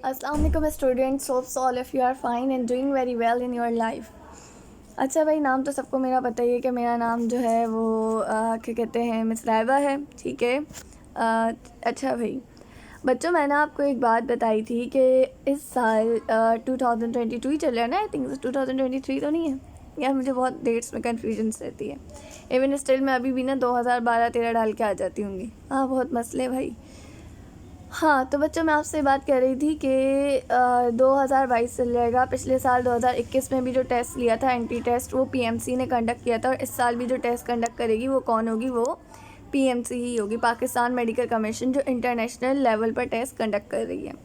अस्सलाम वालेकुम students, hopes all of you are fine and doing very well in your life. अच्छा भाई, नाम तो सबको मेरा पता ही है कि मेरा नाम जो है वो क्या कहते हैं, मिस रायबा है। ठीक है। अच्छा भाई बच्चों, मैंने आपको एक बात बताई थी कि इस साल 2022 ही चल रहा है ना। आई थिंक 2023 तो नहीं है यार, मुझे बहुत डेट्स में कन्फ्यूजन्स रहती है। इवन स्टिल मैं अभी भी ना 2012-13 डाल के आ जाती हूँगी। हाँ, बहुत मसले भाई। हाँ तो बच्चों, मैं आपसे बात कर रही थी कि 2022 चल जाएगा। पिछले साल 2021 में भी जो टेस्ट लिया था, एंटी टेस्ट, वो पीएमसी ने कंडक्ट किया था। और इस साल भी जो टेस्ट कंडक्ट करेगी वो कौन होगी? वो पीएमसी ही होगी, पाकिस्तान मेडिकल कमीशन, जो इंटरनेशनल लेवल पर टेस्ट कंडक्ट कर रही है।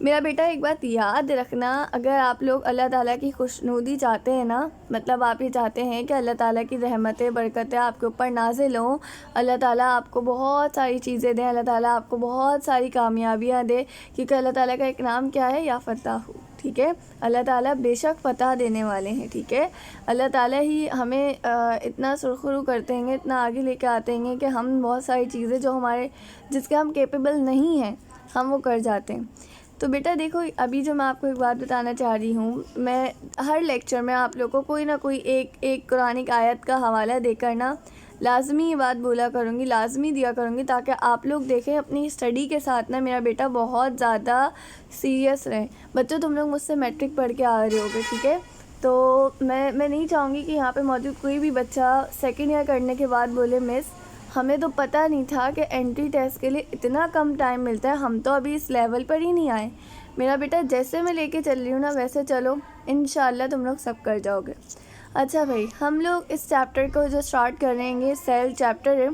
मेरा बेटा, एक बात याद रखना, अगर आप लोग अल्लाह ताला की खुशनुदी चाहते हैं ना, मतलब आप ये चाहते हैं कि अल्लाह ताला की रहमतें बरकतें आपके ऊपर नाज़िल हों, अल्लाह ताला आपको बहुत सारी चीज़ें दें, अल्लाह ताला आपको बहुत सारी कामयाबियाँ दे, क्योंकि अल्लाह ताला का एक नाम क्या है? या फ़त्ताहू। ठीक है, अल्लाह ताला बेशक फ़तह देने वाले हैं। ठीक है, अल्लाह ताला ही हमें इतना सुरखरू करते हैं, इतना आगे लेके आते हैं कि हम बहुत सारी चीज़ें जो हमारे जिसके हम कैपेबल नहीं हैं, हम वो कर जाते हैं। तो बेटा देखो, अभी जो मैं आपको एक बात बताना चाह रही हूँ, मैं हर लेक्चर में आप लोगों को कोई ना कोई एक कुरानिक आयत का हवाला देकर ना लाजमी ये बात बोला करूँगी, लाजमी दिया करूँगी, ताकि आप लोग देखें अपनी स्टडी के साथ ना मेरा बेटा बहुत ज़्यादा सीरियस रहे। बच्चों, तुम लोग मुझसे मैट्रिक पढ़ के आ रहे होगे, ठीक है? तो मैं नहीं चाहूँगी कि यहाँ पे मौजूद कोई भी बच्चा सेकेंड ईयर करने के बाद बोले मिस हमें तो पता नहीं था कि एंट्री टेस्ट के लिए इतना कम टाइम मिलता है, हम तो अभी इस लेवल पर ही नहीं आए। मेरा बेटा, जैसे मैं लेके चल रही हूँ ना वैसे चलो, इंशाल्लाह तुम लोग सब कर जाओगे। अच्छा भाई, हम लोग इस चैप्टर को जो स्टार्ट करेंगे, सेल चैप्टर है।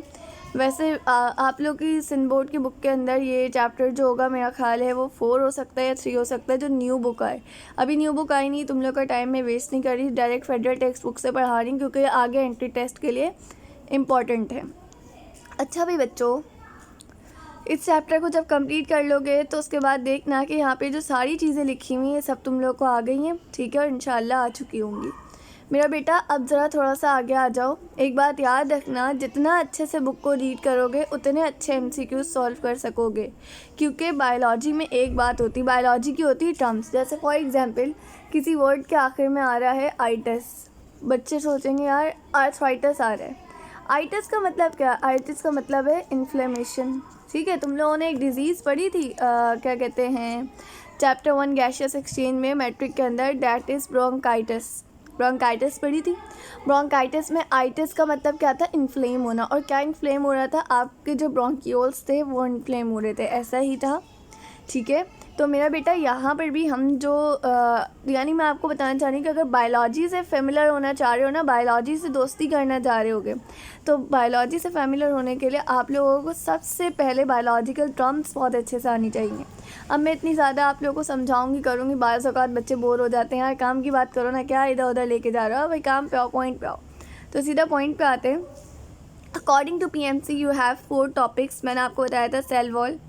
वैसे आप लोग की सिंध बोर्ड की बुक के अंदर ये चैप्टर जो होगा, मेरा ख्याल है वो 4 हो सकता है या 3 हो सकता है, जो न्यू बुक आए। अभी न्यू बुक आई नहीं, तुम लोग का टाइम में वेस्ट नहीं कर रही, डायरेक्ट फेडरल टेक्स्ट बुक से पढ़ा रही हूँ, क्योंकि आगे एंट्री टेस्ट के लिए इम्पॉर्टेंट है। अच्छा भाई बच्चों, इस चैप्टर को जब कंप्लीट कर लोगे तो उसके बाद देखना कि यहाँ पे जो सारी चीज़ें लिखी हुई हैं सब तुम लोग को आ गई हैं, ठीक है? और इंशाल्लाह आ चुकी होंगी। मेरा बेटा, अब ज़रा थोड़ा सा आगे आ जाओ। एक बात याद रखना, जितना अच्छे से बुक को रीड करोगे उतने अच्छे MCQ सॉल्व कर सकोगे, क्योंकि बायोलॉजी में एक बात होती है, बायोलॉजी की होती है टर्म्स। जैसे फॉर एग्जांपल किसी वर्ड के आखिर में आ रहा है आइटस, बच्चे सोचेंगे यार आर्थराइटिस आ रहा है। आइटिस का मतलब क्या? आइटिस का मतलब है इन्फ्लेमेशन। ठीक है, तुम लोगों ने एक डिज़ीज़ पढ़ी थी, क्या कहते हैं, चैप्टर 1 गैसियस एक्सचेंज में मैट्रिक के अंदर, डैट इज़ ब्रोंकाइटिस। ब्रोंकाइटिस पढ़ी थी। ब्रोंकाइटिस में आइटिस का मतलब क्या था? इन्फ्लेम होना। और क्या इन्फ्लेम हो रहा था? आपके जो ब्रोंकियोल्स थे वो इन्फ्लेम हो रहे थे, ऐसा ही था। ठीक है, तो मेरा बेटा यहाँ पर भी हम जो यानी मैं आपको बताना चाह रही हूँ कि अगर बायोलॉजी से फेमिलर होना चाह रहे हो ना, बायोलॉजी से दोस्ती करना चाह रहे होगे, तो बायोलॉजी से फेमिलर होने के लिए आप लोगों को सबसे पहले बायोलॉजिकल टर्म्स बहुत अच्छे से आनी चाहिए। अब मैं इतनी ज़्यादा आप लोगों को समझाऊंगी करूँगी, बाज़ औक़ात बच्चे बोर हो जाते हैं, यार काम की बात करो ना, क्या इधर उधर लेके जा रहे हो भाई, काम पे आओ, पॉइंट पे आओ। तो सीधा पॉइंट पे आते हैं। According to PMC you have 4 topics. मैंने आपको बताया था सेल वॉल,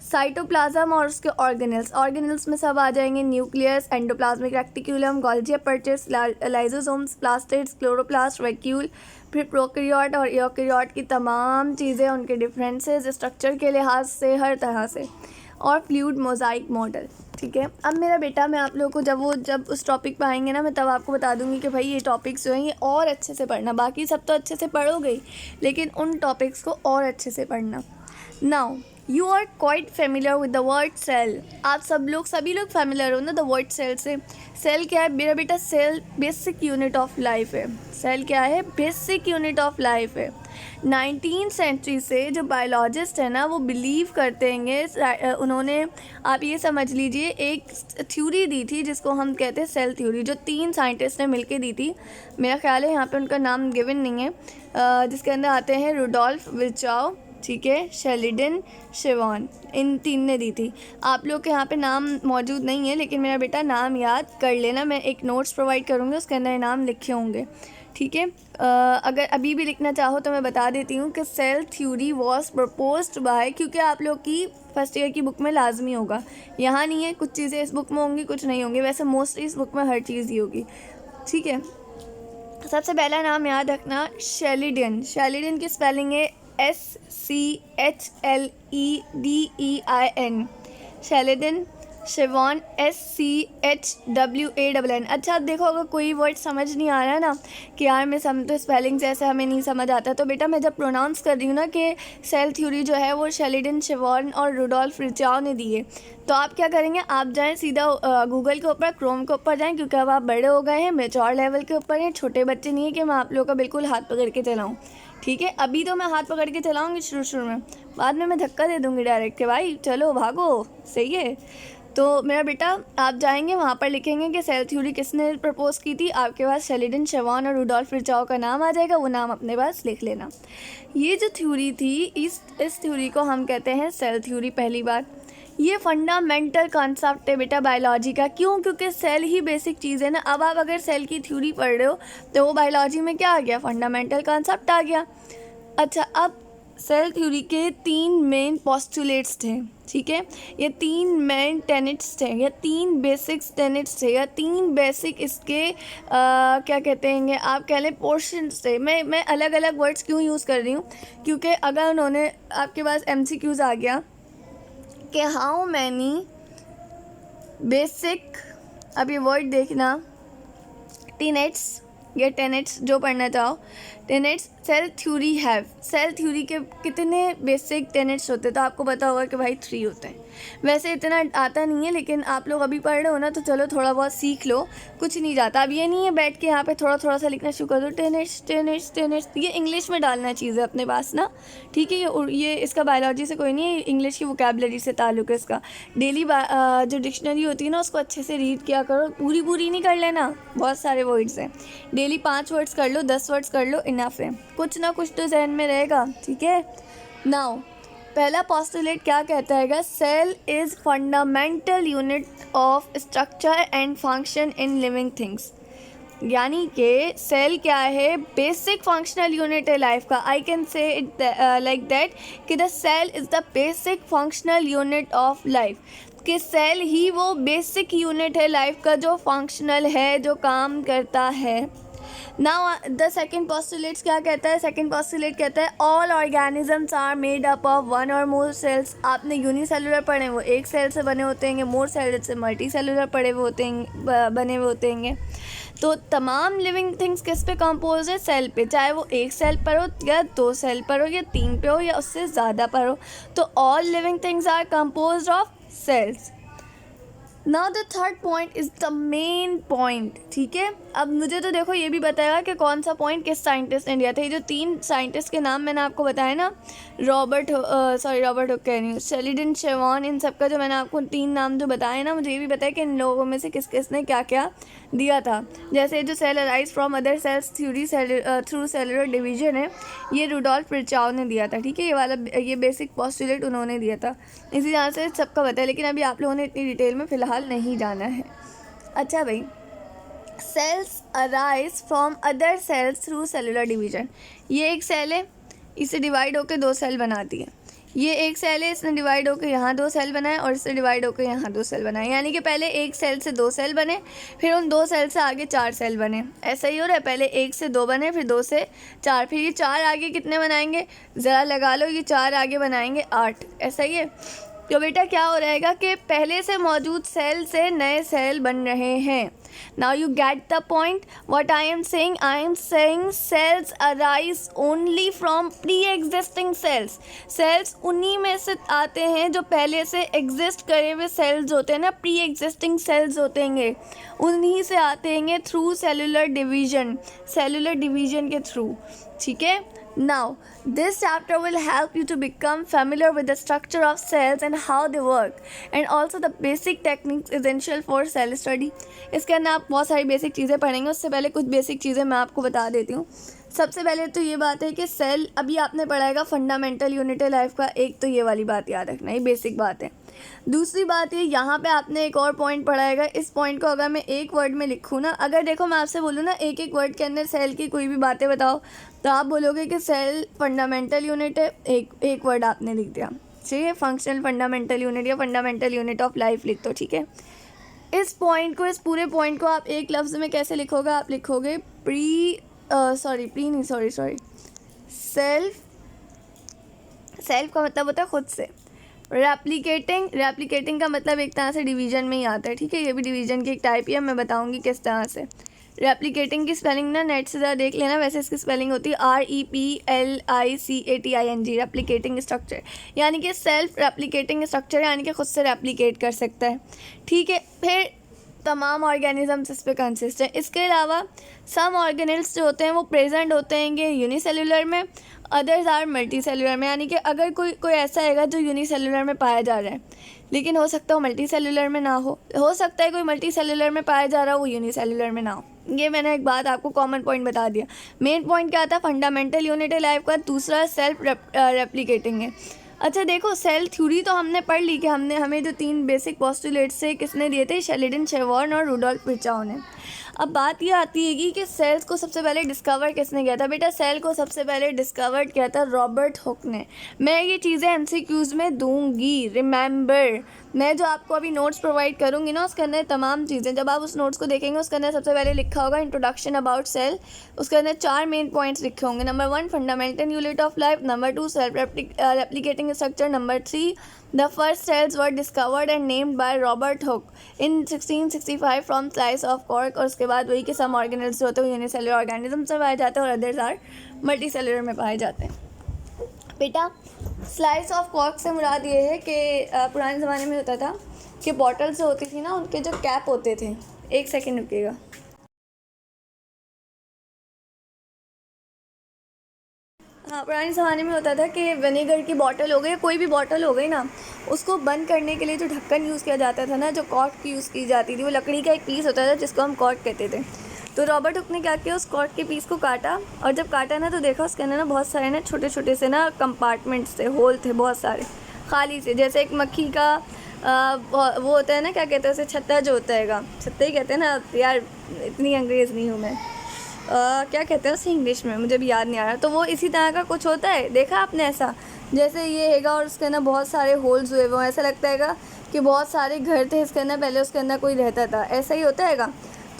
साइटोप्लाज्म और उसके ऑर्गेनल्स। ऑर्गेनल्स में सब आ जाएंगे, nucleus, endoplasmic reticulum, Golgi apparatus, lysosomes, plastids, chloroplast, vacuole, फिर प्रोकैरियोट और यूकैरियोट की तमाम चीज़ें, उनके डिफरेंसेस स्ट्रक्चर के लिहाज से, हर तरह से, और फ्लूइड मोजाइक मॉडल। ठीक है, अब मेरा बेटा, मैं आप लोगों को जब उस टॉपिक पे आएंगे ना, मैं तब आपको बता दूंगी कि भाई ये टॉपिक्स जो हैं ये और अच्छे से पढ़ना। बाकी सब तो अच्छे से पढ़ोगे ही, लेकिन उन टॉपिक्स को और अच्छे से पढ़ना। Now you are quite familiar with the word cell. आप सभी लोग फेमिलियर हो ना द वर्ड सेल से। सेल क्या है मेरा बेटा? Cell basic unit of life है। सेल क्या है? बेसिक यूनिट ऑफ लाइफ है। 19th सेंचुरी से जो बायोलॉजिस्ट है ना, वो बिलीव करते हैं, उन्होंने, आप ये समझ लीजिए, एक थ्योरी दी थी जिसको हम कहते हैं सेल थ्योरी, जो 3 साइंटिस्ट ने मिलके दी थी। मेरा ख्याल है यहाँ पे उनका नाम गिवन नहीं है, जिसके अंदर आते हैं रुडोल्फ विर्चाउ, ठीक है, शेल्डन, शिवान, इन 3 ने दी थी। आप लोग के यहाँ पे नाम मौजूद नहीं है, लेकिन मेरा बेटा नाम याद कर लेना, मैं एक नोट्स प्रोवाइड करूँगी, उसके अंदर नाम लिखे होंगे। ठीक है, अगर अभी भी लिखना चाहो तो मैं बता देती हूँ कि cell theory was proposed by, क्योंकि आप लोग की फर्स्ट ईयर की बुक में लाजमी होगा, यहाँ नहीं है, कुछ चीज़ें इस बुक में होंगी, कुछ नहीं होंगी, वैसे मोस्टली इस बुक में हर चीज़ ही होगी। ठीक है, सबसे पहला नाम याद रखना, शेल्डन। शेल्डन की स्पेलिंग है SCHLEDEIN, शेल्डन। शिवॉन, SCHWANN। अच्छा अब देखो, अगर कोई वर्ड समझ नहीं आ रहा है ना कि यार मैं हम तो स्पेलिंग जैसे हमें नहीं समझ आता, तो बेटा मैं जब प्रोनाउंस कर रही हूँ ना कि सेल थ्योरी जो है वो शेरिडन, शिवॉन और रुडोल्फ रिचाउ ने दी है, तो आप क्या करेंगे, आप जाएं सीधा गूगल के ऊपर, क्रोम के ऊपर जाएं, क्योंकि अब आप बड़े हो गए हैं, मेच्योर लेवल के ऊपर हैं, छोटे बच्चे नहीं है कि मैं आप लोगों का बिल्कुल हाथ पकड़ के चलाऊँ। ठीक है, अभी तो मैं हाथ पकड़ के चलाऊँगी शुरू में, बाद में मैं धक्का दे दूँगी डायरेक्ट के भाई चलो भागो, सही है। तो मेरा बेटा आप जाएंगे वहाँ पर लिखेंगे कि सेल थ्योरी किसने प्रपोज़ की थी, आपके पास शेरिडन, शिवॉन और रुडोल्फ रिचाउ का नाम आ जाएगा, वो नाम अपने पास लिख लेना। ये जो थ्योरी थी, इस थ्योरी को हम कहते हैं सेल थ्योरी। पहली बात, ये फंडामेंटल कॉन्सेप्ट है बेटा बायोलॉजी का। क्यों? क्योंकि सेल ही बेसिक चीज़ है ना। अब आप अगर सेल की थ्योरी पढ़ रहे हो तो वो बायोलॉजी में क्या आ गया, फंडामेंटल कॉन्सेप्ट आ गया। अच्छा, अब सेल थ्योरी के 3 मेन पोस्टुलेट्स थे, ठीक है, ये 3 मेन टेनेट्स थे, या 3 बेसिक टेनेट्स थे, या 3 बेसिक इसके क्या कहते हैं, आप कह लें पोर्शंस थे। मैं अलग अलग वर्ड्स क्यों यूज़ कर रही हूँ, क्योंकि अगर उन्होंने आपके पास MCQs आ गया कि हाउ मैनी बेसिक, अब ये वर्ड देखना, टेनेट्स या टेनेट्स जो पढ़ना चाहो, tenets cell theory have, cell theory के कितने बेसिक टेनेट्स होते हैं, तो आपको पता होगा कि भाई 3 होते हैं। वैसे इतना आता नहीं है, लेकिन आप लोग अभी पढ़ रहे हो ना, तो चलो थोड़ा बहुत सीख लो, कुछ नहीं जाता। अब ये नहीं है बैठ के यहाँ पे थोड़ा थोड़ा सा लिखना शुरू कर दो, टेनेट्स टेनेट्स टेनेट्स, ये इंग्लिश में डालना चीज़ है अपने पास ना, ठीक है। ये इसका बायोलॉजी से कोई नहीं है, इंग्लिश की वोकैबुलरी से ताल्लुक़ है इसका। डेली जो डिक्शनरी होती है ना, उसको अच्छे से रीड किया करो, पूरी नहीं कर लेना, बहुत सारे वर्ड्स हैं, डेली 5 वर्ड्स कर लो, 10 वर्ड्स कर लो, इनफ है, कुछ ना कुछ तो जहन में रहेगा, ठीक है। नाउ पहला पोस्टुलेट क्या कहता है, cell is fundamental unit of structure and function in living things. यानी कि सेल क्या है, बेसिक फंक्शनल यूनिट है लाइफ का। I can say it like that कि the cell is the basic functional unit of life, कि cell ही वो बेसिक यूनिट है लाइफ का जो फंक्शनल है, जो काम करता है। नाउ द सेकेंड पोस्टुलेट्स क्या कहता है, सेकेंड पोस्टुलेट कहता है all organisms are made up of 1 और मोर सेल्स। आपने यूनिसेलुलर पढ़े, वो एक सेल से बने होते हैं, मोर सेल से मल्टी सेलुलर पढ़े हुए होते हैं, बने हुए होते हैं। तो तमाम लिविंग थिंग्स किस पे कंपोज है, सेल पे, चाहे वो एक सेल पर हो या 2 सेल पर हो या 3 पे हो या उससे ज़्यादा पर हो, तो all living things are compose of cells. Now the third point is the main point, ठीक है। अब मुझे तो देखो ये भी बताएगा कि कौन सा पॉइंट किस साइंटिस्ट ने दिया था। ये जो 3 साइंटिस्ट के नाम मैंने आपको बताया ना, रॉबर्ट हुक कह रही हूँ, शेरिडन, शिवॉन, इन सब का जो मैंने आपको 3 नाम जो बताए ना, मुझे ये भी बताया कि इन लोगों में से किस किसने क्या क्या दिया था। जैसे जो cell arise from other cells theory through cellular division है, ये रुडोल्फ रिचाउ ने दिया था, ठीक है। ये वाला ये बेसिक पोस्टुलेट उन्होंने दिया था, इसी तरह से सबका बताया, लेकिन अभी आप लोगों ने इतनी डिटेल में फ़िलहाल नहीं जाना है। अच्छा भाई, cells arise from other cells through cellular division. ये एक सेल है, इसे डिवाइड होकर 2 सेल बनाती है। ये एक सेल है, इसने डिवाइड होकर यहाँ 2 सेल बनाए और इससे डिवाइड होकर यहाँ 2 सेल बनाए, यानी कि पहले एक सेल से 2 सेल बने, फिर उन 2 सेल से आगे 4 सेल बने। ऐसा ही हो रहा है, पहले 1 से 2 बने, फिर 2 से 4, फिर ये 4 आगे कितने बनाएंगे, ज़रा लगा लो, ये 4 आगे बनाएंगे 8। ऐसा ही है। तो बेटा क्या हो रहेगा कि पहले से मौजूद सेल से नए सेल बन रहे हैं। Now you get the point what I am saying cells arise only from pre existing cells. Cells उन्हीं में से आते हैं जो पहले से एग्जिस्ट करे हुए सेल्स होते हैं ना, प्री एग्जिस्टिंग सेल्स होते हैं, उन्हीं से आते हैं थ्रू सेलुलर डिवीजन के थ्रू, ठीक है। Now, this chapter will help you to become familiar with the structure of cells and how they work, and also the basic techniques essential for cell study. इसके अंदर आप बहुत सारी basic चीज़ें पढ़ेंगे। उससे पहले कुछ बेसिक चीज़ें मैं आपको बता देती हूँ। सबसे पहले तो ये बात है कि सेल, अभी आपने पढ़ाएगा फंडामेंटल यूनिट है लाइफ का, एक तो ये वाली बात याद रखना, ये बेसिक बात है। दूसरी बात ये, यहाँ पे आपने एक और पॉइंट पढ़ाएगा। इस पॉइंट को अगर मैं एक वर्ड में लिखूँ ना, अगर देखो मैं आपसे बोलूँ ना एक एक वर्ड के अंदर सेल की कोई भी बातें बताओ, तो आप बोलोगे कि सेल फंडामेंटल यूनिट है, एक वर्ड आपने लिख दिया, ठीक है। फंक्शनल फंडामेंटल यूनिट या फंडामेंटल यूनिट ऑफ लाइफ लिख दो, ठीक है। इस पूरे पॉइंट को आप एक लफ्ज़ में कैसे लिखोगे, आप लिखोगे सेल्फ का मतलब होता है खुद से, रेप्लिकेटिंग का मतलब एक तरह से डिवीजन में ही आता है, ठीक है, ये भी डिवीजन की एक टाइप ही है, मैं बताऊंगी किस तरह से। रेप्लिकेटिंग की स्पेलिंग ना नेट से ज़रा देख लेना, वैसे इसकी स्पेलिंग होती है REPLICATING, रेप्लिकेटिंग स्ट्रक्चर, यानी कि सेल्फ रेप्लिकेटिंग स्ट्रक्चर, यानी कि खुद से रेप्लिकेट कर सकता है, ठीक है। फिर तमाम ऑर्गेनिजम्स इस पे कंसिस्ट हैं। इसके अलावा सम ऑर्गेनिल्स जो होते हैं वो प्रेजेंट होते हैं यूनिसेलुलर में, अदर्स आर मल्टी सेलुलर में, यानी कि अगर कोई ऐसा हैगा जो यूनिसेलुलर में पाया जा रहा है, लेकिन हो सकता है मल्टी सेलुलर में ना हो सकता है कोई मल्टी सेलुलर में पाया जा रहा हो वो यूनिसेलुलर में ना हो। ये मैंने एक बात आपको कॉमन पॉइंट बता दिया। मेन पॉइंट क्या था, फंडामेंटल यूनिट है लाइफ का, दूसरा सेल्फ रेप्लिकेटिंग है। अच्छा देखो, सेल थ्योरी तो हमने पढ़ ली कि हमें जो 3 बेसिक पोस्टुलेट्स थे किसने दिए थे, शेल्डन शेवॉर्न और रुडोल्फ विर्चाउ ने। अब बात ये आती है कि सेल्स को सबसे पहले डिस्कवर किसने किया था। बेटा सेल को सबसे पहले डिस्कवर किया था रॉबर्ट हुक ने। मैं ये चीज़ें MCQs में दूंगी, रिमेंबर। मैं जो आपको अभी नोट्स प्रोवाइड करूंगी ना, उसके अंदर तमाम चीज़ें, जब आप उस नोट्स को देखेंगे उसके अंदर सबसे पहले लिखा होगा इंट्रोडक्शन अबाउट सेल, उसके अंदर 4 मेन पॉइंट्स लिखे होंगे। Number 1 fundamental unit of life, number 2 self replicating structure, number 3 The first cells were discovered and named by Robert Hooke in 1665 from slice of cork। और उसके बाद वही कि सम ऑर्गेनिल्स जो होते हैं यूनिसेलुलर ऑर्गेनिज्म में पाए जाते हैं और अदर्स आर मल्टी सेलुलर में पाए जाते हैं। बेटा स्लाइस ऑफ कॉर्क से मुराद ये है कि पुराने ज़माने में होता था कि बॉटल्स जो होती थी ना उनके जो कैप होते थे, एक सेकेंड रुकिएगा, हाँ पुराने ज़माने में होता था कि विनेगर की बॉटल हो गई, कोई भी बॉटल हो गई ना, उसको बंद करने के लिए जो ढक्कन यूज़ किया जाता था ना, जो कॉर्क की यूज़ की जाती थी, वो लकड़ी का एक पीस होता था जिसको हम कॉर्क कहते थे। तो रॉबर्ट हुक ने क्या किया, उस कॉर्क के पीस को काटा, और जब काटा ना तो देखा उसके अंदर ना बहुत सारे ना छोटे छोटे से ना कंपार्टमेंट्स थे, होल थे बहुत सारे खाली से, जैसे एक मक्खी का वो होता है ना, क्या कहते हैं उसे, छत्ता जो होता है, छत्ता ही कहते हैं ना यार, इतनी अंग्रेज़ नहीं हूँ मैं, क्या कहते हैं उसे इंग्लिश में, मुझे भी याद नहीं आ रहा। तो वो इसी तरह का कुछ होता है, देखा आपने ऐसा, जैसे ये हैगा और उसके अंदर बहुत सारे होल्स हुए वो, ऐसा लगता हैगा कि बहुत सारे घर थे इसके अंदर, पहले उसके अंदर कोई रहता था, ऐसा ही होता हैगा।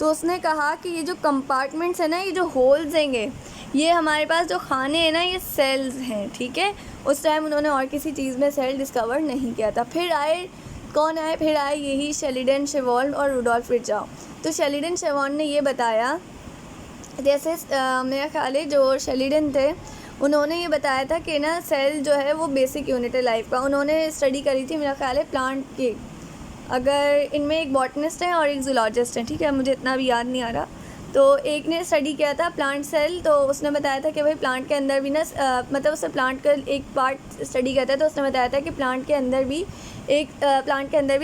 तो उसने कहा कि ये जो कंपार्टमेंट्स है ना, ये जो होल्स हैंगे, ये हमारे पास जो खाने हैं ना, ये सेल्स हैं, ठीक है। उस टाइम उन्होंने और किसी चीज़ में सेल डिस्कवर नहीं किया था। फिर आए कौन आए, फिर आए यही शेल्डन शेवॉर्न और रुडोल्फ विर्चाउ। तो शेल्डन शेवॉर्न ने ये बताया, जैसे मेरा ख्याल है जो शेल्डन थे उन्होंने ये बताया था कि ना सेल जो है वो बेसिक यूनिट है लाइफ का। उन्होंने स्टडी करी थी मेरा ख्याल है प्लांट की, अगर इनमें एक बॉटनिस्ट है और एक जूलॉजिस्ट है, ठीक है, मुझे इतना भी याद नहीं आ रहा। तो एक ने स्टडी किया था प्लांट सेल, तो उसने बताया था कि भाई प्लांट के अंदर भी ना मतलब उसने प्लांट का एक पार्ट स्टडी किया था, तो उसने बताया था कि प्लांट के अंदर भी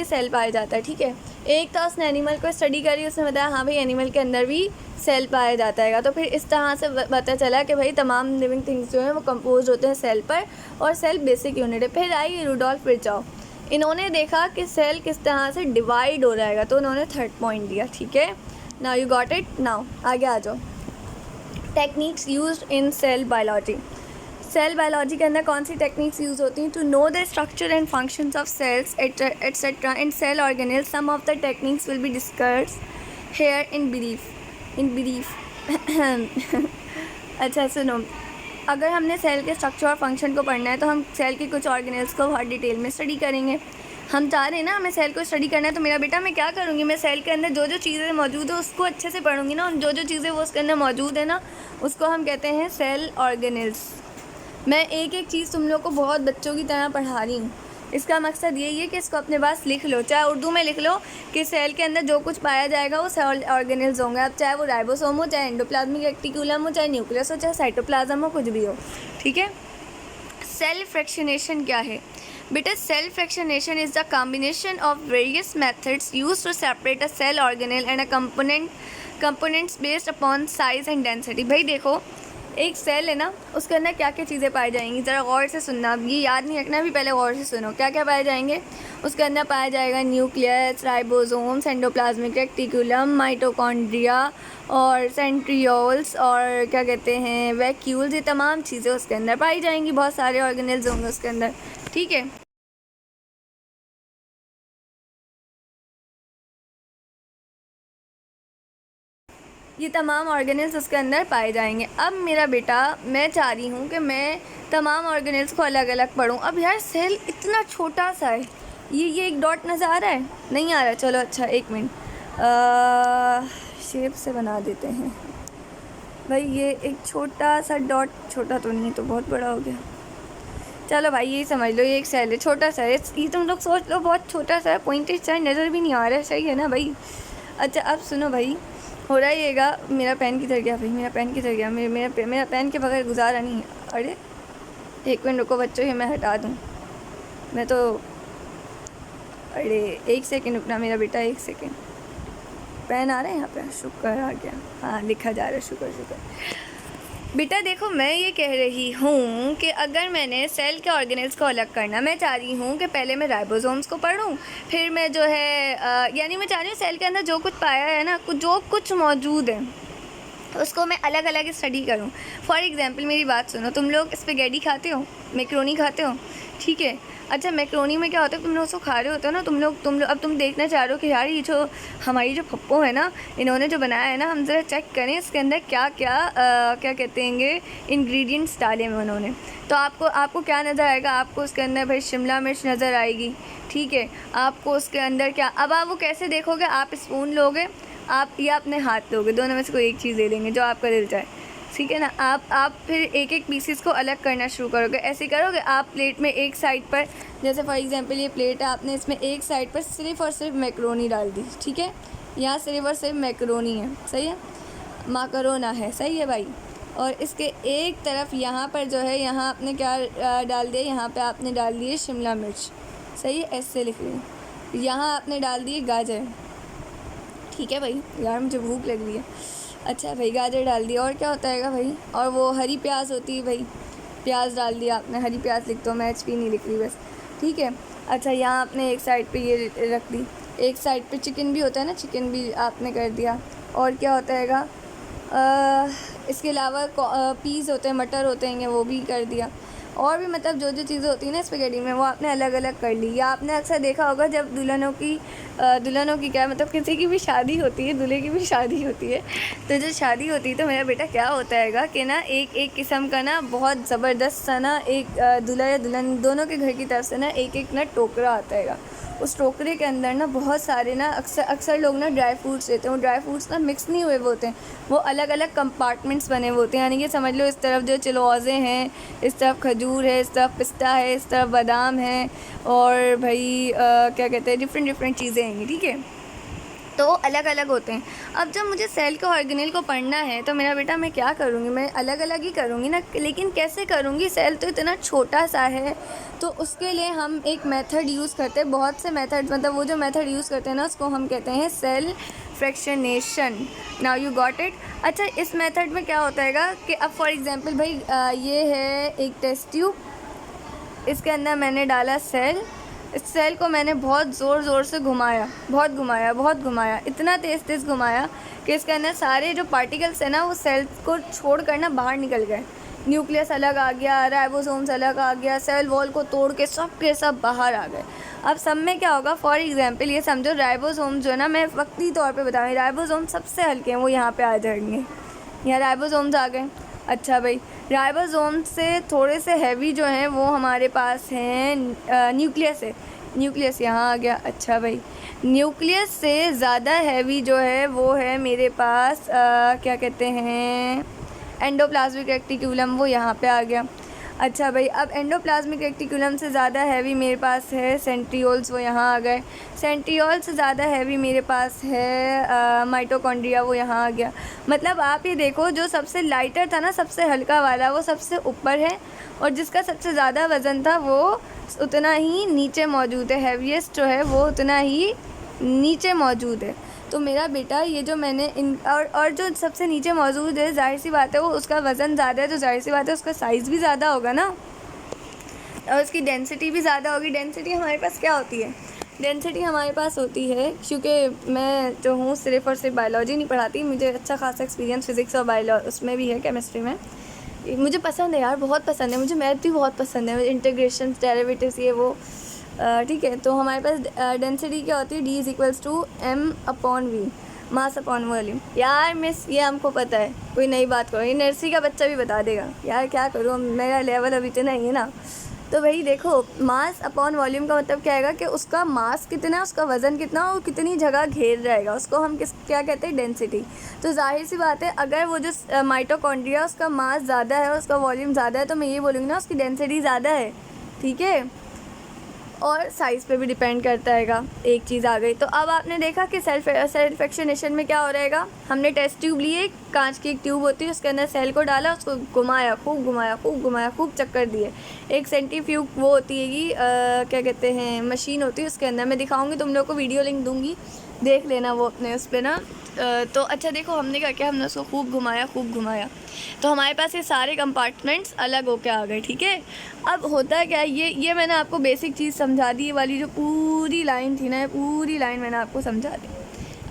सेल पाया जाता है, ठीक है। एक था उसने एनिमल को स्टडी करी, उसने बताया हाँ भाई एनिमल के अंदर भी सेल पाया जाता है। तो फिर इस तरह से पता चला कि भाई तमाम लिविंग थिंग्स जो हैं वो कंपोज होते हैं सेल पर, और सेल बेसिक यूनिट है। फिर आई रुडोल्फ विर्चाउ, इन्होंने देखा कि सेल किस तरह से डिवाइड हो रहेगा, तो उन्होंने 3rd पॉइंट दिया, ठीक है। Now you got it, now आगे आ जाओ। Techniques used in cell biology. Cell biology के अंदर कौन सी टेक्निक्स यूज़ होती हैं, to know the structure and functions of cells etcetera in cell organelles, some of the techniques will be discussed here in brief. अच्छा सुनो, अगर हमने सेल के स्ट्रक्चर और फंक्शन को पढ़ना है तो हम सेल के कुछ ऑर्गेनेल्स को बहुत डिटेल में स्टडी करेंगे। हम चाह रहे हैं ना हमें सेल को स्टडी करना है, तो मेरा बेटा मैं क्या करूँगी, मैं सेल के अंदर जो जो चीज़ें मौजूद है उसको अच्छे से पढ़ूँगी ना, जो जो चीज़ें वो उसके अंदर मौजूद है ना, उसको हम कहते हैं सेल ऑर्गेनेल्स। मैं एक एक चीज़ तुम लोग को बहुत बच्चों की तरह पढ़ा रही हूँ। इसका मकसद यही है कि इसको अपने पास लिख लो, चाहे उर्दू में लिख लो कि सेल के अंदर जो कुछ पाया जाएगा वो सेल ऑर्गेनेल्स होंगे। अब चाहे वो राइबोसोम हो, चाहे एंडोप्लाज्मिक रेटिकुलम हो, चाहे न्यूक्लियस हो, चाहे साइटोप्लाज्म हो, कुछ भी हो, ठीक है। सेल फ्रैक्शनेशन क्या है बेटा? Cell fractionation is the combination of various methods used to separate a cell organelle and a components based upon size and density. भाई देखो, एक सेल है ना, उसके अंदर क्या क्या चीज़ें पाई जाएंगी, ज़रा गौर से सुनना, ये याद नहीं रखना भी, पहले गौर से सुनो। क्या क्या पाए जाएंगे उसके अंदर? पाया जाएगा nucleus, ribosomes, endoplasmic reticulum, mitochondria और सेंट्रियोल्स और क्या कहते हैं वैक्यूल्स, ये तमाम चीज़ें उसके अंदर पाई जाएंगी। बहुत सारे ऑर्गेनेल्स होंगे उसके अंदर, ठीक है। ये तमाम ऑर्गेनेल्स उसके अंदर पाए जाएंगे। अब मेरा बेटा, मैं चाह रही हूँ कि मैं तमाम ऑर्गेनेल्स को अलग अलग पढ़ूँ। अब यार सेल इतना छोटा सा है, ये एक डॉट नज़र आ रहा है, नहीं आ रहा, चलो अच्छा एक मिनट शेप से बना देते हैं भाई। ये एक छोटा सा डॉट, छोटा तो नहीं तो बहुत बड़ा हो गया, चलो भाई यही समझ लो, ये एक सेल है, छोटा सा है ये, तुम लोग सोच लो बहुत छोटा सा है, पॉइंटेड सा नज़र भी नहीं आ रहा है, सही है ना भाई। अच्छा अब सुनो भाई, हो रहा येगा, मेरा पेन किधर गया भाई, मेरा पेन किधर गया, मेरा पेन के बगैर गुजारा नहीं है। अरे एक मिनट रुको बच्चों, ये मैं हटा दूँ, मैं तो, अरे एक सेकेंड रुकना मेरा बेटा, एक सेकेंड, पेन आ रहा है यहाँ पे, शुक्र आ गया, हाँ लिखा जा रहा है, शुक्र शुक्र। बेटा देखो, मैं ये कह रही हूँ कि अगर मैंने सेल के ऑर्गेनेल्स को अलग करना, मैं चाह रही हूँ कि पहले मैं राइबोसोम्स को पढ़ूँ, फिर मैं जो है यानी मैं चाह रही हूँ सेल के अंदर जो कुछ पाया है ना, जो कुछ मौजूद है उसको मैं अलग अलग स्टडी करूँ। फॉर एग्जांपल मेरी बात सुनो, तुम लोग स्पेगेटी खाते हो, मैक्रोनी खाते हो, ठीक है। अच्छा मैक्रोनी में क्या होता है, तुम लोग उसको खा रहे होते हो ना, तुम लोग अब तुम देखना चाह रहे हो कि यार ये जो हमारी जो पप्पो है ना, इन्होंने जो बनाया है ना, हम ज़रा चेक करें इसके अंदर क्या क्या क्या कहते हैं इंग्रेडिएंट्स डाले हैं उन्होंने। तो आपको क्या नज़र आएगा, आपको उसके अंदर भाई शिमला मिर्च नज़र आएगी, ठीक है। आपको उसके अंदर क्या, अब आप वो कैसे देखोगे, आप स्पून लोगे आप या अपने हाथ लोगे, दोनों में से कोई एक चीज़ ले लेंगे जो आपका दिल चाहे, ठीक है ना। आप फिर एक एक पीसेस को अलग करना शुरू करोगे। ऐसे करोगे आप प्लेट में एक साइड पर, जैसे फॉर एग्जांपल ये प्लेट है, आपने इसमें एक साइड पर सिर्फ़ और सिर्फ मैक्रोनी डाल दी, ठीक है, यहाँ सिर्फ और सिर्फ मैक्रोनी है, सही है, माकरोना है, सही है भाई। और इसके एक तरफ यहाँ पर जो है, यहाँ आपने क्या डाल दिया, यहाँ पर आपने डाल दिए शिमला मिर्च, सही है, ऐसे लिख ली। यहाँ आपने डाल दिए गाजर, ठीक है भाई, यार मुझे भूख लग रही है। अच्छा भाई गाजर डाल दिया, और क्या होता है भाई, और वो हरी प्याज होती है भाई, प्याज डाल दिया आपने, हरी प्याज लिख दो, मैं HP नहीं लिख रही बस, ठीक है। अच्छा यहाँ आपने एक साइड पे ये रख दी, एक साइड पे चिकन भी होता है ना, चिकन भी आपने कर दिया। और क्या होता है इसके अलावा पीस होते हैं, मटर होते हैं, वो भी कर दिया। और भी मतलब जो चीज़ें होती हैं ना स्पेगेटी में, वो आपने अलग अलग कर ली। या आपने अक्सर देखा होगा जब दुल्हनों की क्या मतलब किसी की भी शादी होती है, दूल्हे की भी शादी होती है, तो जो शादी होती है तो मेरा बेटा क्या होता है कि ना एक किस्म का ना बहुत ज़बरदस्त सा ना एक दूल्हा या दुल्हन दोनों के घर की तरफ से ना एक ना टोकरा आता है। उस टोकरे के अंदर ना बहुत सारे ना अक्सर लोग ना ड्राई फ्रूट्स लेते हैं। वो ड्राई फ्रूट्स ना मिक्स नहीं हुए होते हैं, वो अलग अलग कंपार्टमेंट्स बने हुए होते हैं। यानी कि समझ लो इस तरफ जो चिलौज़े हैं, इस तरफ खजूर है, इस तरफ पिस्ता है, इस तरफ बादाम है, और भाई क्या कहते हैं डिफरेंट चीज़ें हैं, ठीक है। तो वो अलग अलग होते हैं। अब जब मुझे सेल के ऑर्गेनेल को पढ़ना है तो मेरा बेटा मैं क्या करूँगी, मैं अलग अलग ही करूँगी ना, लेकिन कैसे करूँगी, सेल तो इतना छोटा सा है। तो उसके लिए हम एक मेथड यूज़ करते हैं, बहुत से मेथड, मतलब वो जो मेथड यूज़ करते हैं ना उसको हम कहते हैं cell fractionation. Now you got it. अच्छा इस मेथड में क्या होता है कि अब फॉर एग्जांपल भाई ये है एक टेस्ट ट्यूब, इसके अंदर मैंने डाला सेल, इस सेल को मैंने बहुत ज़ोर से घुमाया, बहुत घुमाया, इतना तेज़ घुमाया कि इसके अंदर सारे जो पार्टिकल्स हैं ना वो सेल को छोड़ कर ना बाहर निकल गए। न्यूक्लियस अलग आ गया, राइबोसोम्स अलग आ गया, सेल वॉल को तोड़ के सब के सब बाहर आ गए। अब सब में क्या होगा, फॉर एग्जांपल ये समझो राइबोसोम जो है ना, मैं वक्ती तौर पे बता रही हूँ, राइबोसोम सबसे हल्के हैं, वो यहाँ पे आ जाएंगे, यहाँ राइबोसोम्स आ गए। अच्छा भाई राइबोसोम से थोड़े से हैवी जो हैं वो हमारे पास हैं न्यूक्लियस है, न्यूक्लियस यहाँ आ गया। अच्छा भाई न्यूक्लियस से ज़्यादा हैवी जो है वो है मेरे पास क्या कहते हैं एंडोप्लाज्मिक रेटिकुलम, वो यहाँ पे आ गया। अच्छा भाई अब एंडोप्लाज्मिक रेटिकुलम से ज़्यादा हैवी मेरे पास है सेंट्रियोल्स, वो यहाँ आ गए। सेंट्रियोल से ज़्यादा हैवी मेरे पास है माइटोकॉन्ड्रिया, वो यहाँ आ गया। मतलब आप ये देखो जो सबसे लाइटर था ना, सबसे हल्का वाला, वो सबसे ऊपर है, और जिसका सबसे ज़्यादा वज़न था वो उतना ही नीचे मौजूद है, हैवीएस्ट जो है वो उतना ही नीचे मौजूद है। तो मेरा बेटा ये जो मैंने और जो सबसे नीचे मौजूद है, जाहिर सी बात है वो उसका वज़न ज़्यादा है, तो जाहिर सी बात है उसका साइज़ भी ज़्यादा होगा ना, और उसकी डेंसिटी भी ज़्यादा होगी। डेंसिटी हमारे पास क्या होती है, डेंसिटी हमारे पास होती है, क्योंकि मैं जो हूँ सिर्फ़ और सिर्फ बायोलॉजी नहीं पढ़ाती, मुझे अच्छा खासा एक्सपीरियंस फिज़िक्स और बायोलॉजी उसमें भी है, केमिस्ट्री में मुझे पसंद है यार, बहुत पसंद है मुझे, मैथ भी बहुत पसंद है, इंटीग्रेशन डेरिवेटिव्स ये वो, ठीक है। तो हमारे पास डेंसिटी क्या होती है, D = M/V। Mass upon volume. यार मिस ये हमको पता है, कोई नई बात करो, ये नर्सरी का बच्चा भी बता देगा। यार क्या करूँ, मेरा लेवल अभी तो नहीं है ना। तो वही देखो, मास अपॉन वॉल्यूम का मतलब क्या आएगा कि उसका मास कितना है, उसका वज़न कितना और कितनी जगह घेर जाएगा, उसको हम क्या कहते हैं, डेंसिटी। तो जाहिर सी बात है, अगर वो जो माइटोकॉन्ड्रिया उसका मास ज़्यादा है, उसका वॉल्यूम ज़्यादा है, तो मैं ये बोलूँगी ना उसकी डेंसिटी ज़्यादा है, ठीक है। और साइज़ पे भी डिपेंड करता हैगा। एक चीज़ आ गई। तो अब आपने देखा कि सेल्फ एक्शनेशन में क्या हो रहेगा। हमने टेस्ट ट्यूब लिए, कांच की एक ट्यूब होती है, उसके अंदर सेल को डाला, उसको घुमाया, खूब घुमाया, खूब घुमाया, खूब चक्कर दिए। एक सेंट्रीफ्यूग वो होती है कि क्या कहते हैं, मशीन होती है, उसके अंदर मैं दिखाऊंगी तुम लोग को, वीडियो लिंक दूंगी, देख लेना वो अपने उस पर ना। तो अच्छा देखो, हमने क्या किया, हमने उसको खूब घुमाया, खूब घुमाया, तो हमारे पास ये सारे कंपार्टमेंट्स अलग होके आ गए, ठीक है। अब होता है क्या, ये मैंने आपको बेसिक चीज़ समझा दी, ये वाली जो पूरी लाइन थी ना, ये पूरी लाइन मैंने आपको समझा दी।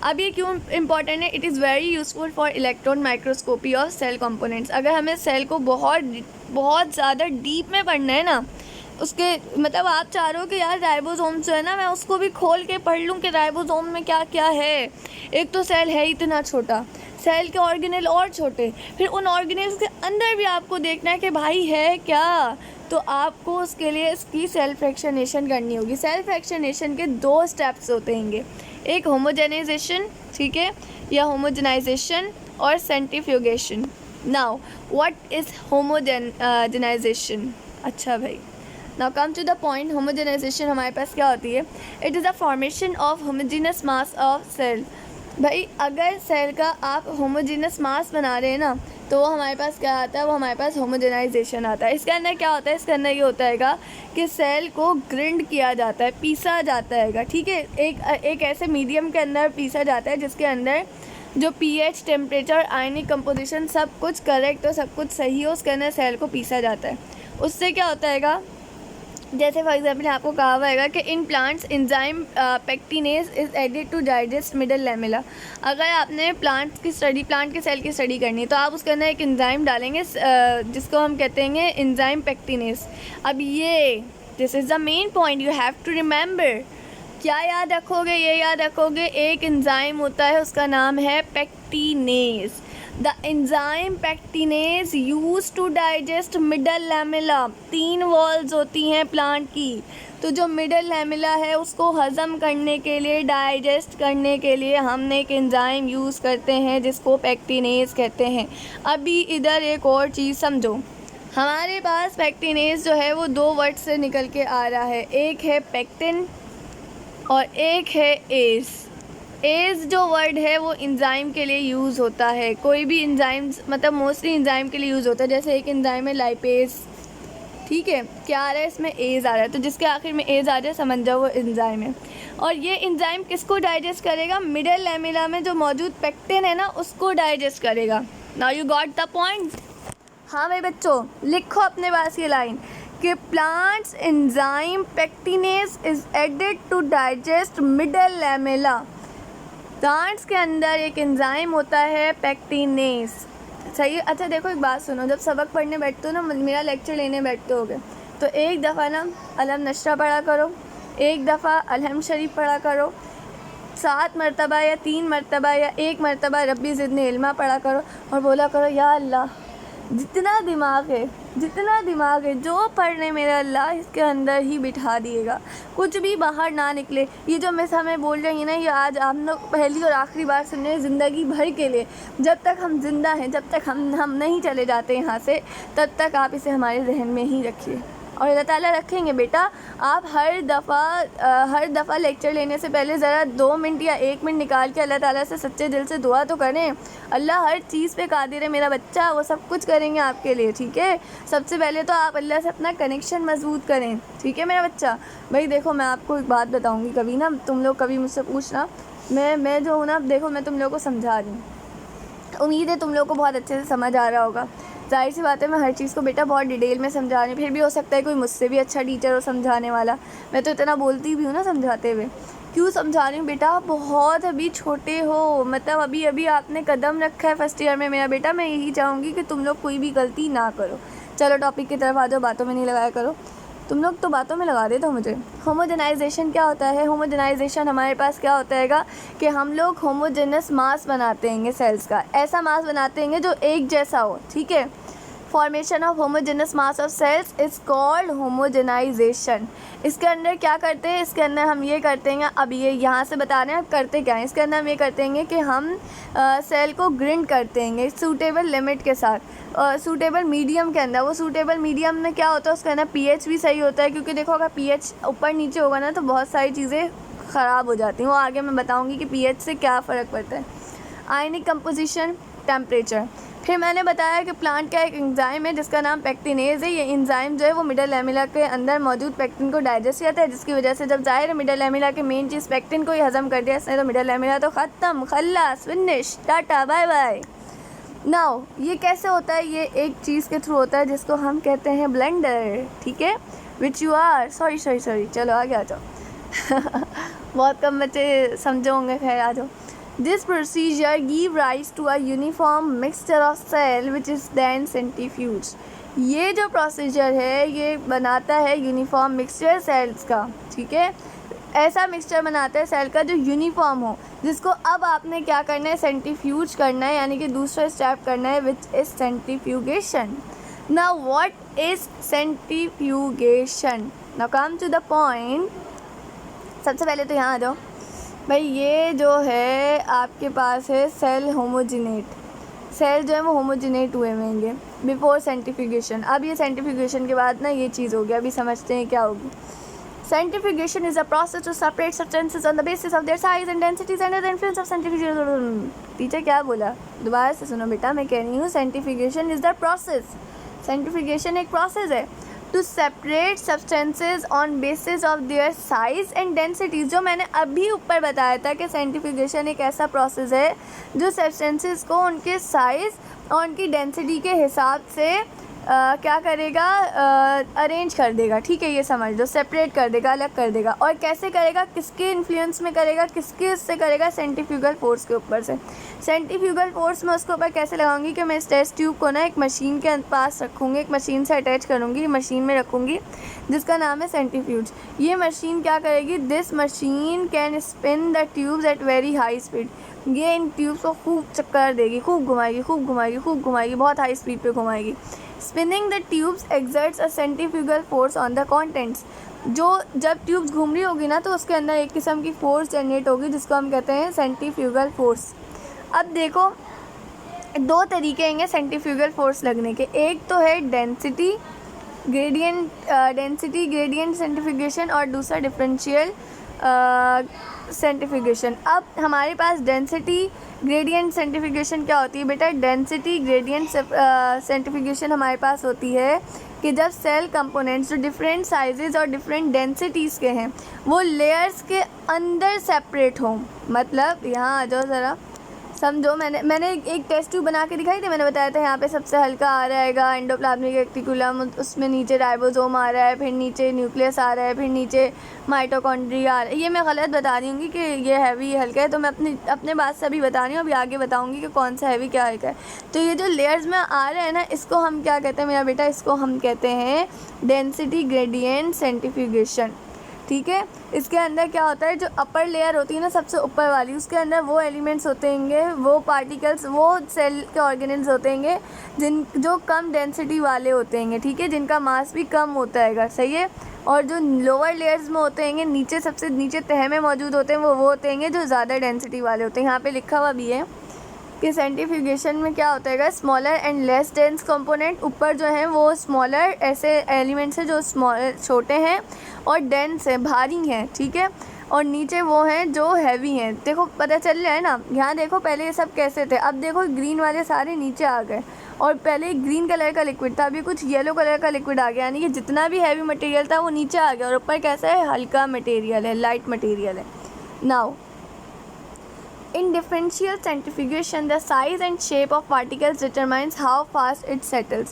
अब ये क्यों इंपॉर्टेंट है, it is very useful for electron microscopy of cell components. अगर हमें सेल को बहुत ज़्यादा डीप में पढ़ना है ना, उसके मतलब आप चाह रहे हो कि यार राइबोसोम जो है ना, मैं उसको भी खोल के पढ़ लूँ कि राइबोसोम में क्या क्या है। एक तो सेल है इतना छोटा, सेल के ऑर्गेनेल और छोटे, फिर उन ऑर्गेनेल्स के अंदर भी आपको देखना है कि भाई है क्या। तो आपको उसके लिए इसकी सेल्फ फ्रैक्शनेशन करनी होगी। सेल्फ फ्रैक्शनेशन के 2 स्टेप्स होते हैं, एक होमोजेनाइजेशन, ठीक है, या होमोजेनाइजेशन और centrifugation. Now what is homogenization? अच्छा भाई, now come to the point. Homogenization हमारे पास क्या होती है, it is the formation of homogeneous mass of cell. भाई अगर सेल का आप होमोजेनस मास बना रहे हैं ना, तो वो हमारे पास क्या आता है, वो हमारे पास होमोजेनाइजेशन आता है। इसके अंदर क्या होता है, इसके अंदर ये होता है कि सेल को ग्रिंड किया जाता है, पीसा जाता है, ठीक है। एक ऐसे मीडियम के अंदर पीसा जाता है जिसके अंदर जो पीएच, टेम्परेचर, आयनिक कंपोजिशन सब कुछ करेक्ट हो, सब कुछ सही हो, उसके अंदर सेल को पीसा जाता है। उससे क्या होता है, जैसे फॉर एग्जाम्पल आपको कहा हुआ है कि in plants enzyme pectinase is added to digest middle lamella. अगर आपने प्लांट के सेल की स्टडी करनी है, तो आप उसके अंदर एक एंजाइम डालेंगे जिसको हम कहते हैं एंजाइम पेक्टिनेज। अब ये this is the main point, you have to remember. क्या याद रखोगे, ये याद रखोगे, एक एंजाइम होता है, उसका नाम है pectinase. The enzyme pectinase use to digest middle lamella. 3 walls होती हैं प्लांट की, तो जो मिडल लैमेला है उसको हज़म करने के लिए, डाइजेस्ट करने के लिए हमने एक एंजाइम यूज़ करते हैं जिसको पेक्टिनेज कहते हैं। अभी इधर एक और चीज़ समझो, हमारे पास पेक्टिनेज जो है वो 2 वर्ड से निकल के आ रहा है, एक है पेक्टिन और एक है एज। एज जो वर्ड है वो एंजाइम के लिए यूज़ होता है। कोई भी एंजाइम, मतलब मोस्टली एंजाइम के लिए यूज़ होता है। जैसे एक एंजाइम है लाइपेज, ठीक है, क्या आ रहा है इसमें, एज आ रहा है, तो जिसके आखिर में एज आ जाए समझ जाओ वो एंजाइम है। और ये एंजाइम किसको डाइजेस्ट करेगा, मिडल लैमेला में जो मौजूद पेक्टिन है ना, उसको डाइजेस्ट करेगा। Now you got the point. हाँ भाई बच्चों, लिखो अपने पास ये लाइन कि plants enzyme pectinase is added to digest middle lamella. Plants के अंदर एक एंजाइम होता है पेक्टिनेज, सही। अच्छा देखो एक बात सुनो, जब सबक पढ़ने बैठते हो ना, मेरा लेक्चर लेने बैठते होगे, तो एक दफ़ा ना अलम नशरा पढ़ा करो, एक दफ़ा अलहम शरीफ पढ़ा करो, 7 मरतबा या 3 मरतबा या 1 मरतबा रब्बी ज़िदनी इल्मा पढ़ा करो और बोला करो, या अल्लाह जितना दिमाग है जो पढ़ने मेरा अल्लाह इसके अंदर ही बिठा दिएगा, कुछ भी बाहर ना निकले। ये जो मैं हमें बोल रही हैं ना, ये आज आप लोग पहली और आखिरी बार सुन रहे हैं ज़िंदगी भर के लिए। जब तक हम जिंदा हैं, जब तक हम नहीं चले जाते यहाँ से, तब तक आप इसे हमारे जहन में ही रखिए और अल्लाह ताला रखेंगे। बेटा आप हर दफ़ा लेक्चर लेने से पहले ज़रा 2 मिनट या 1 मिनट निकाल के अल्लाह ताला से सच्चे दिल से दुआ तो करें। अल्लाह हर चीज़ पे कादिर है मेरा बच्चा, वो सब कुछ करेंगे आपके लिए, ठीक है। सबसे पहले तो आप अल्लाह से अपना कनेक्शन मजबूत करें, ठीक है मेरा बच्चा। भाई देखो मैं आपको एक बात बताऊँगी, कभी ना तुम लोग कभी मुझसे पूछना, मैं जो हूँ ना, देखो मैं तुम लोग को समझा रही हूँ, उम्मीद है तुम लोग को बहुत अच्छे से समझ आ रहा होगा। जाहिर सी बात है मैं हर चीज़ को बेटा बहुत डिटेल में समझा रही हूँ, फिर भी हो सकता है कोई मुझसे भी अच्छा टीचर हो समझाने वाला। मैं तो इतना बोलती भी हूँ ना समझाते हुए। क्यों समझा रही हूँ बेटा, आप बहुत अभी छोटे हो, मतलब अभी आपने कदम रखा है फर्स्ट ईयर में मेरा बेटा। मैं यही चाहूँगी कि तुम लोग कोई भी गलती ना करो। चलो टॉपिक की तरफ आ जाओ, बातों में नहीं लगाया करो। तुम लोग तो बातों में लगा देते हो मुझे। होमोजेनाइजेशन क्या होता है? होमोजेनाइजेशन हमारे पास क्या होता है कि हम लोग होमोजेनस मास बनाते हैं सेल्स का, ऐसा मास बनाते हैं जो एक जैसा हो, ठीक है। Formation of homogeneous mass of cells is called homogenization. इसके अंदर क्या करते हैं? इसके अंदर हम ये करते हैं, अब ये यहाँ से बता रहे हैं करते क्या हैं। इसके अंदर हम ये करते हैं कि हम सेल को ग्रिंड करते हैं सूटेबल लिमिट के साथ, सूटेबल मीडियम के अंदर। वो सूटेबल मीडियम में क्या होता है? उसके अंदर पीएच भी सही होता है, क्योंकि देखो अगर पीएच ऊपर नीचे होगा ना तो बहुत सारी चीज़ें ख़राब हो जाती हैं। वो आगे मैं बताऊँगी कि पीएच से क्या फ़र्क पड़ता है। आयनिक कंपोजिशन, टेम्परेचर। फिर मैंने बताया कि प्लांट का एक एंजाइम है जिसका नाम पेक्टिनेज है। ये एंजाइम जो है वो मिडल लैमेला के अंदर मौजूद पेक्टिन को डाइजेस्ट करता है, जिसकी वजह से जब जाहिर है मिडल लैमेला के मेन चीज़ पेक्टिन को ही हजम कर दिया इसने, तो मिडल लैमेला तो ख़त्म, खल्लास, finish, tata, bye bye. Now ये कैसे होता है? ये एक चीज़ के थ्रू होता है जिसको हम कहते हैं ब्लेंडर, ठीक है। विच यू आर सॉरी, चलो आगे आ जाओ। बहुत कम बच्चे समझे होंगे, खैर आ जाओ। This procedure give rise to a uniform mixture of cell which is then centrifuged। ये जो प्रोसीजर है ये बनाता है यूनिफॉर्म मिक्सचर सेल्स का, ठीक है। ऐसा मिक्सचर बनाता है सेल का जो यूनिफॉर्म हो, जिसको अब आपने क्या करना है? सेंट्रीफ्यूज करना है, यानी कि दूसरा स्टेप करना है, which is centrifugation. Now what is centrifugation? Now come to the point. सबसे पहले तो यहाँ आ जाओ भाई। ये जो है आपके पास है सेल होमोजिनेट, सेल जो है वो होमोजिनेट हुए होंगे बिफोर सेंट्रीफ्यूगेशन। अब ये सेंट्रीफ्यूगेशन के बाद ना ये चीज़ हो गया, अभी समझते हैं क्या होगी। Centrifugation is a process to separate substances on the basis of their size and densities under the influence of centrifugation. Teacher क्या बोला? दोबारा से सुनो बेटा, मैं कह रही हूँ centrifugation is the process, centrifugation एक प्रोसेस है to separate substances on basis of their size and densities. जो मैंने अभी ऊपर बताया था कि सेंट्रीफ्यूगेशन एक ऐसा प्रोसेस है जो सब्सटेंसेज को उनके साइज़ और उनकी डेंसिटी के हिसाब से क्या करेगा? अरेंज कर देगा, ठीक है। ये समझ लो, सेपरेट कर देगा, अलग कर देगा। और कैसे करेगा? किसके इन्फ्लुएंस में करेगा? किसके इससे करेगा? सेंट्रीफ्यूगल फोर्स के ऊपर से। सेंट्रीफ्यूगल फोर्स में उसके ऊपर कैसे लगाऊंगी कि मैं इस टेस्ट ट्यूब को ना एक मशीन के पास रखूँगी, एक मशीन से अटैच करूँगी, मशीन में रखूँगी जिसका नाम है सेंट्रीफ्यूज। ये मशीन क्या करेगी? This machine can spin the tubes at very high speed. ये इन ट्यूब्स को खूब चक्कर देगी, खूब घुमाएगी, बहुत हाई स्पीड पे घुमाएगी। Spinning the tubes exerts a centrifugal force on the contents. जो जब ट्यूब्स घूम रही होगी ना तो उसके अंदर एक किस्म की फोर्स जनरेट होगी जिसको हम कहते हैं सेंट्रीफ्यूगल फोर्स। अब देखो दो तरीके हैं सेंट्रीफ्यूगल फोर्स लगने के। एक तो है डेंसिटी ग्रेडियंट सेंट्रीफ्यूगेशन और दूसरा डिफरेंशियल सेंट्रीफ्यूगेशन। अब हमारे पास डेंसिटी ग्रेडियंट सेंट्रीफ्यूगेशन क्या होती है बेटा? डेंसिटी ग्रेडियंट सेंट्रीफ्यूगेशन हमारे पास होती है कि जब सेल कंपोनेंट्स जो डिफरेंट साइजेस और डिफरेंट डेंसिटीज़ के हैं वो लेयर्स के अंदर सेपरेट हों। मतलब यहाँ आ जाओ ज़रा समझो, मैंने एक टेस्ट ट्यूब बना के दिखाई थी। मैंने बताया था यहाँ पे सबसे हल्का आ रहेगा एंडोप्लाज्मिक रेटिकुलम, उसमें नीचे राइबोसोम आ रहा है, फिर नीचे न्यूक्लियस आ रहा है, फिर नीचे माइटोकॉन्ड्रिया आ रहा है। ये मैं गलत बता रही हूँ कि ये हैवी हल्का है, तो मैं अपने बात से अभी बता रही हूँ, अभी आगे बताऊँगी कि कौन सा हैवी क्या हल्का है। तो ये जो लेयर्स में आ रहे हैं ना, इसको हम क्या कहते हैं मेरा बेटा? इसको हम कहते हैं डेंसिटी ग्रेडियंट सेंट्रीफ्यूगेशन, ठीक है। इसके अंदर क्या होता है? जो अपर लेयर होती है ना, सबसे ऊपर वाली, उसके अंदर वो एलिमेंट्स होते हैं, वो पार्टिकल्स, वो सेल के ऑर्गेनेल्स होते हैं जो कम डेंसिटी वाले होते हैं, ठीक है, जिनका मास भी कम होता है, सही है। और जो लोअर लेयर्स में होते हैं, नीचे सबसे नीचे तह में मौजूद होते हैं, वो होते हैं जो ज़्यादा डेंसिटी वाले होते हैं। यहाँ पे लिखा हुआ भी है कि सेंट्रीफ्यूगेशन में क्या होता है? Smaller and less dense component. ऊपर जो है वो स्मॉलर ऐसे एलिमेंट्स हैं जो छोटे हैं और डेंस है, भारी हैं, ठीक है। और नीचे वो हैं जो हैवी हैं। देखो पता चल रहा है ना? यहाँ देखो पहले ये सब कैसे थे, अब देखो ग्रीन वाले सारे नीचे आ गए। और पहले ग्रीन कलर का लिक्विड था, अभी कुछ येलो कलर का लिक्विड आ गया, यानी कि जितना भी हैवी मटेरियल था वो नीचे आ गया और ऊपर कैसा है? हल्का मटेरियल है, लाइट मटेरियल है। Now in differential centrifugation, the size and shape of particles determines how fast it settles.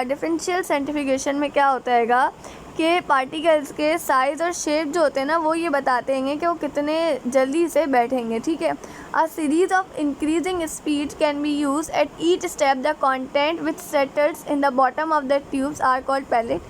Differential centrifugation में क्या होता हैगा कि पार्टिकल्स के साइज़ और शेप जो होते हैं ना वो ये बताते हैं कि वो कितने जल्दी से बैठेंगे, ठीक है। A series of increasing speed can be use at each step. The content which settles in the bottom of the tubes are called pellet.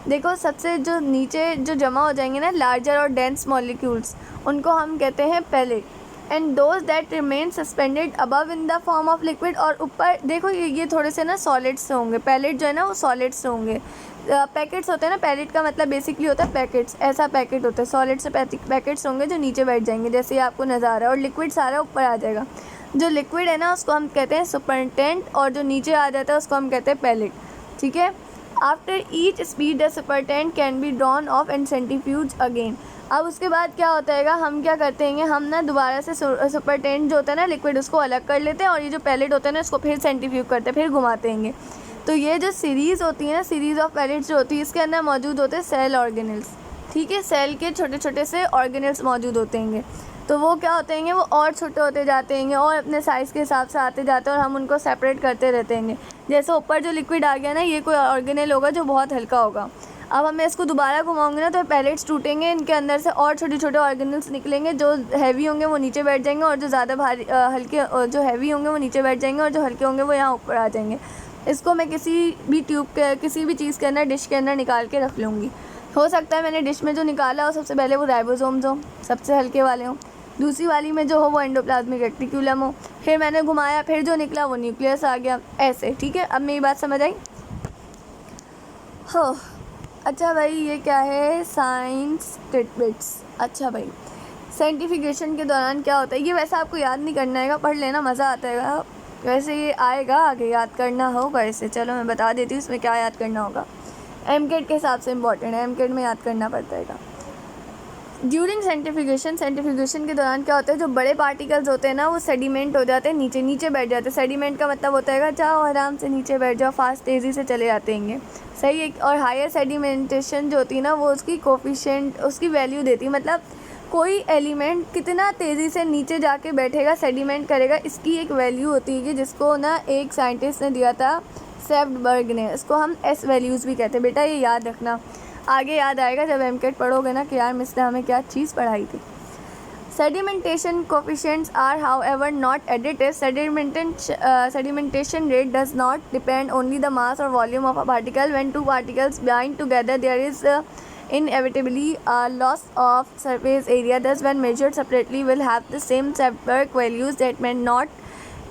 देखो सबसे जो नीचे जो जमा हो जाएंगे ना लार्जर और डेंस मॉलिक्यूल्स, उनको हम कहते हैं pellet. And those that remain suspended above in the form of liquid, और ऊपर देखो ये थोड़े से ना सॉलिड्स से होंगे। पैलेट जो है ना वो सॉलिड्स से होंगे। पैकेट्स होते हैं ना, पैलेट का मतलब बेसिकली होता है पैकेट्स, ऐसा पैकेट होता है। सॉलिड से पैकेट्स होंगे जो नीचे बैठ जाएंगे जैसे ये आपको नज़र आ रहा है, और लिक्विड सारा ऊपर आ जाएगा। जो लिक्विड है ना उसको हम कहते हैं सुपरटेंट, और जो नीचे आ जाता है उसको हम कहते हैं पैलेट, ठीक है। After each speed the supernatant can be drawn off and centrifuge again. अब उसके बाद क्या होता है, हम क्या करते हैं, हम ना दोबारा से सुपरटेंट जो होता है ना लिक्विड उसको अलग कर लेते हैं, और ये जो पैलेट होता है ना इसको फिर सेंट्रीफ्यूज करते हैं, फिर घुमाते हैं। तो ये जो सीरीज़ होती है ना, सीरीज़ ऑफ पैलेट्स जो होती है, इसके अंदर मौजूद होते हैं सेल ऑर्गेनल्स, ठीक है। सेल के छोटे छोटे से ऑर्गेनल्स मौजूद होते हैं। तो वो क्या होते हैं, वो और छोटे होते जाते हैं और अपने साइज़ के हिसाब से आते जाते हैं, और हम उनको सेपरेट करते रहते हैं। जैसे ऊपर जो लिक्विड आ गया ना, ये कोई ऑर्गेनल होगा जो बहुत हल्का होगा। अब मैं इसको दोबारा घुमाऊंगी ना तो पैलेट्स टूटेंगे, इनके अंदर से और छोटे छोटे ऑर्गेनल्स निकलेंगे। जो हैवी होंगे वो नीचे बैठ जाएंगे, और जो ज़्यादा भारी हल्के जो हैवी होंगे वो नीचे बैठ जाएंगे, और जो हल्के होंगे वो यहाँ ऊपर आ जाएंगे। इसको मैं किसी भी ट्यूब के किसी भी चीज़ के अंदर, डिश के अंदर निकाल के रख लूँगी। हो सकता है मैंने डिश में जो निकाला हो सबसे पहले वो राइबोसोम्स हो, सबसे हल्के वाले हों। दूसरी वाली में जो हो वो एंडोप्लाज्मिक रेटिकुलम हो। फिर मैंने घुमाया, फिर जो निकला वो न्यूक्लियस आ गया, ऐसे, ठीक है। अब मेरी बात समझ आई हो? अच्छा भाई, ये क्या है, साइंस टिटबिट्स। अच्छा भाई, साइंटिफिकेशन के दौरान क्या होता है, ये वैसे आपको याद नहीं करना है, पढ़ लेना, मज़ा आता है। वैसे ये आएगा आगे, याद करना होगा इसे। चलो मैं बता देती हूँ इसमें क्या याद करना होगा। एमकेट के हिसाब से इम्पॉर्टेंट है, एमकेट में याद करना पड़ता है। ड्यूरिंग सेंट्रीफ्यूगेशन के दौरान क्या होता है, जो बड़े पार्टिकल्स होते हैं ना वो सेडिमेंट हो जाते हैं, नीचे बैठ जाते हैं। सेडिमेंट का मतलब होता है जाओ आराम से नीचे बैठ जाओ, फास्ट तेज़ी से चले जाते हैं, सही है। और हायर सेडिमेंटेशन जो होती है ना वो उसकी कोफिशिएंट, उसकी वैल्यू देती है। मतलब कोई एलिमेंट कितना तेज़ी से नीचे जाके बैठेगा, सेडिमेंट करेगा, इसकी एक वैल्यू होती है जिसको ना एक साइंटिस्ट ने दिया था, सेफ्टबर्ग ने। इसको हम एस वैल्यूज़ भी कहते हैं। बेटा ये याद रखना, आगे याद आएगा जब एमकेट पढ़ोगे ना कि यार मिस ने हमें क्या चीज़ पढ़ाई थी। Sedimentation coefficients are however not additive. Sedimentation rate does not depend only the mass or volume of a particle. When two particles bind together, there is inevitably a loss of surface area. Thus, when measured separately, will have the same Seberg values that may not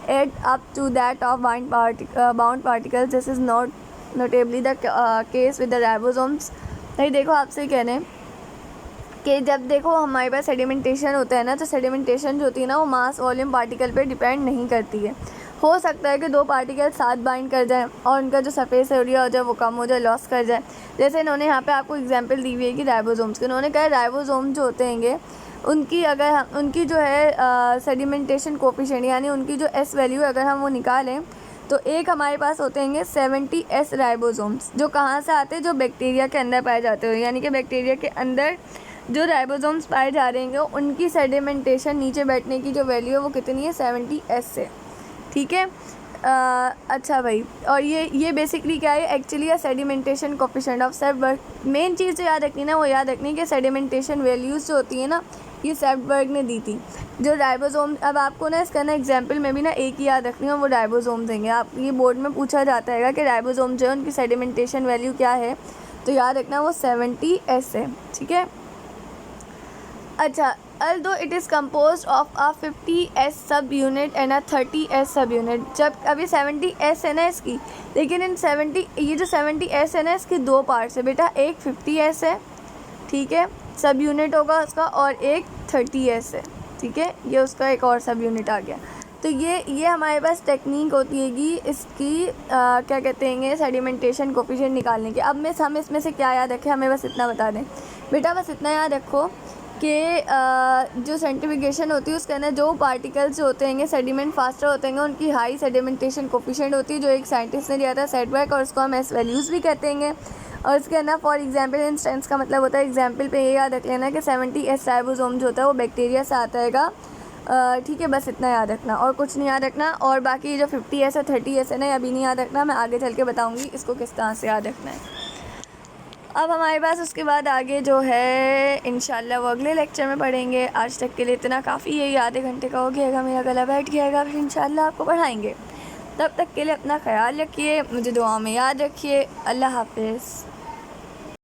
add up to that of bound particles. This is notably the case with the ribosomes. नहीं, देखो आपसे कहने कि जब देखो हमारे पास sedimentation होता है ना, तो सेडिमेंटेशन जो होती है ना वो मास वॉल्यूम पार्टिकल पे डिपेंड नहीं करती है। हो सकता है कि दो पार्टिकल साथ बाइंड कर जाएं और उनका जो सरफेस एरिया हो जाए वो कम हो जाए, लॉस कर जाए। जैसे इन्होंने यहाँ पे आपको एग्जांपल दी हुई है कि राइबोसोम्स की। इन्होंने कहा राइबोसोम जो होते हैं उनकी अगर हम उनकी जो है सेडिमेंटेशन कोफिशिएंट यानी उनकी जो एस वैल्यू अगर हम वो निकालें तो एक हमारे पास होते हैं 70 एस राइबोसोम्स, जो कहाँ से आते हैं, जो बैक्टीरिया के अंदर पाए जाते हैं। यानी कि बैक्टीरिया के अंदर जो राइबोसोम्स पाए जा रहे हैं उनकी सेडिमेंटेशन नीचे बैठने की जो वैल्यू है वो कितनी है, 70 एस से, ठीक है। अच्छा भाई, और ये बेसिकली क्या है, एक्चुअली है सेडिमेंटेशन कोफिशिएंट ऑफ सेफ्टबर्ग। मेन चीज़ जो याद रखनी है ना वो याद रखनी है कि सेडिमेंटेशन वैल्यूज़ जो होती है ना ये सेफ्टबर्ग ने दी थी। जो राइबोसोम, अब आपको ना इसका ना एग्जाम्पल में भी ना एक ही याद रखनी है, वो राइबोसोम देंगे। आप ये बोर्ड में पूछा जाता है कि राइबोसोम जो है उनकी सेडिमेंटेशन वैल्यू क्या है, तो याद रखना वो 70 एस है, ठीक है। अच्छा, although it is composed of a 50s सब यूनिट एंड a 30s सब यूनिट। जब अभी 70s है ना इसकी, लेकिन ये जो 70s है ना इसकी दो पार्ट्स है बेटा, एक 50s है, ठीक है, सब यूनिट होगा उसका, और एक 30s है, ठीक है, ये उसका एक और सब यूनिट आ गया। तो ये हमारे पास टेक्निक होती है कि इसकी क्या कहते हैं सेडिमेंटेशन कोफिशिएंट निकालने की। अब हम इसमें से क्या याद रखें, हमें बस इतना बता दें बेटा, बस इतना याद रखो कि जो सेंट्रीफ्यूगेशन होती है उसके अंदर जो पार्टिकल्स होते हैं सेडिमेंट फास्टर होते हैं उनकी हाई सेडिमेंटेशन कोफिशिएंट होती है, जो एक साइंटिस्ट ने दिया था सेटबर्ग, और उसको हम एस वैल्यूज़ भी कहते हैं। और इसके अंदर फॉर एग्जांपल इंस्टेंस का मतलब होता है, एग्जांपल पे ये याद रख लेना कि 70 एस राइबोसोम जो होता है वो बैक्टीरिया से आता है, ठीक है, बस इतना याद रखना और कुछ नहीं याद रखना। और बाकी जो 50s है 30s है ना, अभी नहीं याद रखना, मैं आगे चल के बताऊँगी इसको किस तरह से याद रखना है। अब हमारे पास उसके बाद आगे जो है इंशाल्लाह वो अगले लेक्चर में पढ़ेंगे। आज तक के लिए इतना काफ़ी है, आधे घंटे का हो गया, मेरा गला बैठ गया, फिर इंशाल्लाह आपको पढ़ाएंगे। तब तक के लिए अपना ख्याल रखिए, मुझे दुआ में याद रखिए। अल्लाह हाफ़िज़।